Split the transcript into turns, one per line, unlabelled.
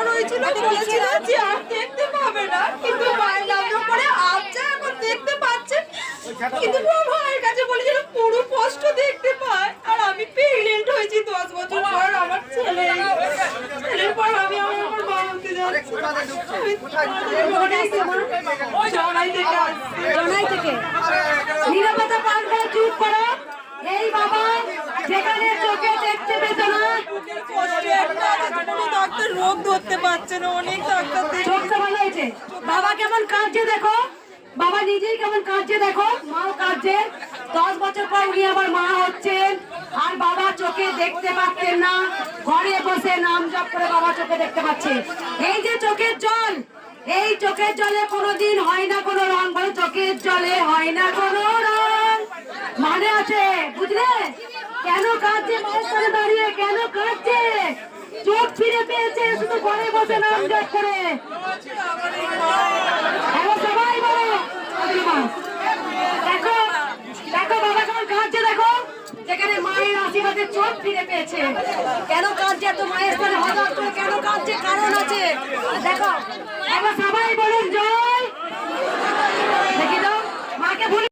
জ্বর হয়েছিল, বলেছিল যে আর দেখতে পাবে না, কিন্তু মায়ের নাম করে আচ্ছা এখন দেখতে পাচ্ছে। কিন্তু মায়ের কাছে বলেছিল পুরো স্পষ্ট দেখতে পায়। আর আমি প্রেগনেন্ট হয়েছি 10 বছর পর আমার ছেলের পর আমি আমার মা হতে যাচ্ছি।
জনাই থেকে নিরাপত্তা পালন করে চুপ করো। এই বাবা যেখানে চোখে দেখতে পেত না,
কোনো ডাক্তার রোগ ধরতে পারছে না, অনেক ডাক্তার
চোখটা ভালো হয়েছে। বাবা কেমন কাঁদছে দেখো, বাবা নিজেই কেমন কাঁদছে দেখো, মাও কাঁদছে। 10 বছর পর উনি আবার মা হচ্ছেন। আর বাবা চোখে দেখতে পাচ্ছেন না, ঘরে বসে নাম জপ করে বাবা চোখে দেখতে পাচ্ছে। এই যে চোখের জল, এই চোখের জলে কোনোদিন হয় না কোনো রং, বলে চোখের জলে হয় না কোনো রং, মানে আছে বুঝলে? কেন কাঁদছে মায়ের সাথে দাঁড়িয়ে, কেন কাঁদছে? চোখ ফিরে পেয়েছে শুধু ঘরে বসে নাম জপ করে। এখন সবাই বলো দেখো দেখো বাবা কেমন কাঁদছে দেখো, যেখানে মায়ের আশীর্বাদে চোখ ফিরে পেয়েছে। কেন কাঁদছে তো মায়ের সাথে হঠাৎ করে, কেন কাঁদছে কারণ আছে দেখো। এখন সবাই বলুন জয়। দেখি তো মাকে ভুলে